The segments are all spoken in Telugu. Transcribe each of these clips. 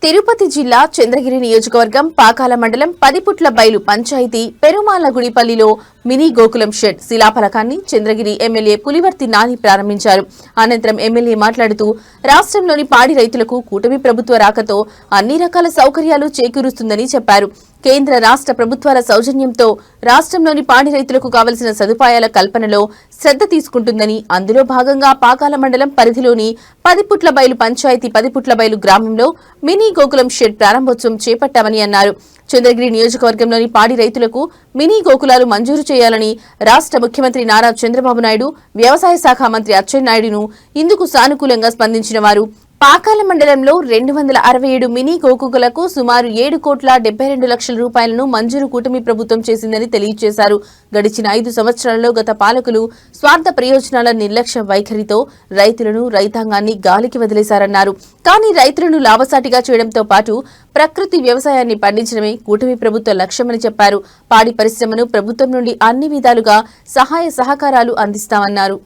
తిరుపతి జిల్లా చంద్రగిరి నియోజకవర్గం పాకాల మండలం పదిపుట్ల బైలు పంచాయతీ పెరుమాళ్లగుడిపల్లిలో మినీ గోకులం షెడ్ శిలాఫలకాన్ని చంద్రగిరి ఎమ్మెల్యే పులివర్తి నాని ప్రారంభించారు. అనంతరం ఎమ్మెల్యే మాట్లాడుతూ రాష్ట్రంలోని పాడి రైతులకు కూటమి ప్రభుత్వ రాకతో అన్ని రకాల సౌకర్యాలు చేకూరుస్తుందని చెప్పారు. కేంద్ర రాష్ట్ర ప్రభుత్వాల సౌజన్యంతో రాష్ట్రంలోని పాడి రైతులకు కావలసిన సదుపాయాల కల్పనలో శ్రద్ధ తీసుకుంటుందని, అందులో భాగంగా పాకాల మండలం పరిధిలోని పదిపుట్ల బైలు పంచాయతీ పదిపుట్ల బైలు గ్రామంలో మినీ గోకులం షెడ్ ప్రారంభోత్సవం చేపట్టామని అన్నారు. చంద్రగిరి నియోజకవర్గంలోని పాడి రైతులకు మినీ గోకులాలు మంజూరు చేయాలని రాష్ట్ర ముఖ్యమంత్రి నారా చంద్రబాబు నాయుడు, వ్యవసాయ శాఖ మంత్రి అచ్చెన్నాయుడును ఇందుకు సానుకూలంగా స్పందించిన వారు పాకాల మండలంలో 267 మినీ గోకులకు సుమారు 7,72,00,000 రూపాయలను మంజూరు కూటమి ప్రభుత్వం చేసిందని తెలియజేశారు. గడిచిన 5 సంవత్సరాల్లో గత పాలకులు స్వార్థ ప్రయోజనాల నిర్లక్ష్య వైఖరితో రైతులను, రైతాంగాన్ని గాలికి వదిలేశారన్నారు. కానీ రైతులను లాభసాటిగా చేయడంతో పాటు ప్రకృతి వ్యవసాయాన్ని పండించడమే కూటమి ప్రభుత్వ లక్ష్యమని చెప్పారు. పాడి పరిశ్రమను ప్రభుత్వం నుండి అన్ని విధాలుగా సహాయ సహకారాలు అందిస్తామన్నారు.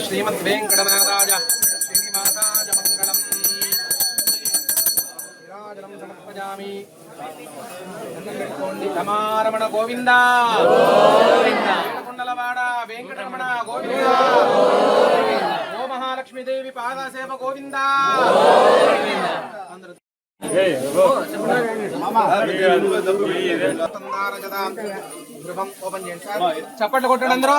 श्रीमद् वेंकटनाथाय श्रीनिवासाय मंगलम विराजनं समर्पयामि। रमारमण गोविंद कुंडलवाड़ वेंकटरमण गोविंद ओ महालक्ष्मी देवी पादसेव गोविंद చప్పట్లు కొట్టండి అందరూ.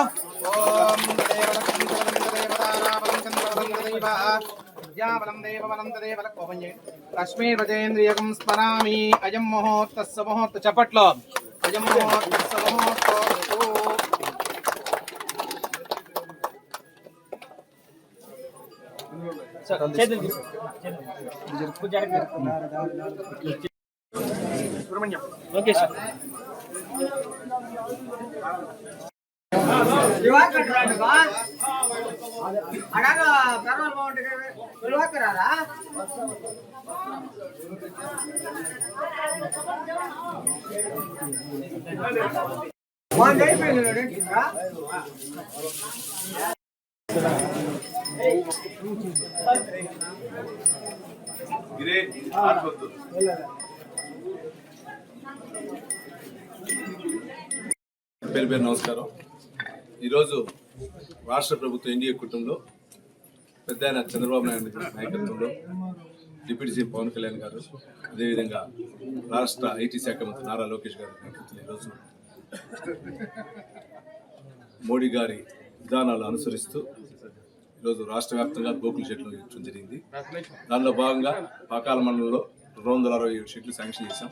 లక్ష్మీ ప్రజేంద్రియకం స్మరామి అయం ముహూర్తస్య ముహూర్త. చప్పట్లో అయం ముహూర్తస్య ముహూర్తో. Subrahmanyam okay sir. పేరు నమస్కారం. ఈరోజు రాష్ట్ర ప్రభుత్వ ఎన్డీఏ కుటుంబంలో పెద్ద ఆయన చంద్రబాబు నాయుడు నాయకత్వంలో డిప్యూటీ సీఎం పవన్ కళ్యాణ్ గారు, అదేవిధంగా రాష్ట్ర ఐటీ శాఖ మంత్రి నారా లోకేష్ గారి నాయకత్వంలో ఈరోజు మోడీ గారి విధానాలు అనుసరిస్తూ ఈరోజు రాష్ట్ర వ్యాప్తంగా గోకుల షెడ్లు ఇవ్వడం జరిగింది. దానిలో భాగంగా పాకాల మండలంలో 267 షెడ్లు శాంక్షన్ చేశాం.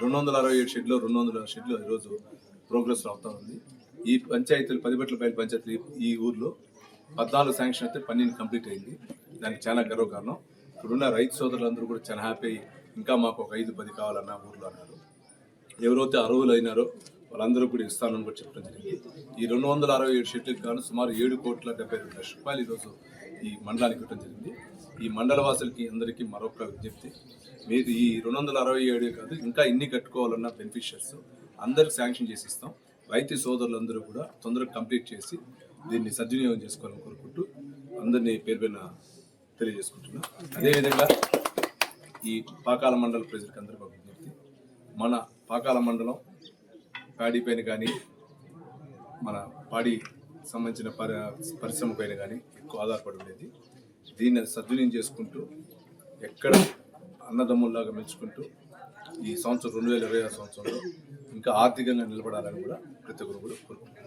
267 షెడ్లు 200 షెడ్లు ఈరోజు ప్రోగ్రెస్ అవుతా ఉంది. ఈ పంచాయతీలు పదిపుట్ల బైలు పంచాయతీ ఈ ఊర్లో 14 శాంక్షన్ అయితే 12 కంప్లీట్ అయింది. దానికి చాలా గర్వకారణం. ఇప్పుడున్న రైతు సోదరులందరూ కూడా చాలా హ్యాపీ. ఇంకా మాకు ఒక 5-10 కావాలన్న ఊర్లో అన్నారు. ఎవరైతే అర్హులు అయినారో వాళ్ళందరూ కూడా ఇస్తానని కూడా చెప్పడం జరిగింది. ఈ 267 షెడ్లకు గాను సుమారు 7,72,00,000 రూపాయలు ఈరోజు ఈ మండలానికి ఇవ్వడం జరిగింది. ఈ మండల వాసులకి అందరికీ మరొక విజ్ఞప్తి, మీరు ఈ 267 కాదు ఇంకా ఇన్ని కట్టుకోవాలన్న బెనిఫిషియర్స్ అందరికి శాంక్షన్ చేసి ఇస్తాం. రైతు సోదరులందరూ కూడా తొందరగా కంప్లీట్ చేసి దీన్ని సద్వినియోగం చేసుకోవాలని కోరుకుంటూ అందరినీ పేరు పైన తెలియజేసుకుంటున్నాం. అదేవిధంగా ఈ పాకాల మండల ప్రజలకు అందరికీ ఒక విజ్ఞప్తి, మన పాకాల మండలం పాడి పైన కానీ మన పాడి సంబంధించిన పరిశ్రమ పైన కానీ ఎక్కువ ఆధారపడి ఉండేది. దీన్ని సద్వినియోగం చేసుకుంటూ ఎక్కడ అన్నదమ్ముల్లాగా మెచ్చుకుంటూ ఈ సంవత్సరం 2026 సంవత్సరంలో ఇంకా ఆర్థికంగా నిలబడాలని కూడా ప్రతి ఒక్కరు కూడా కోరుకుంటున్నారు.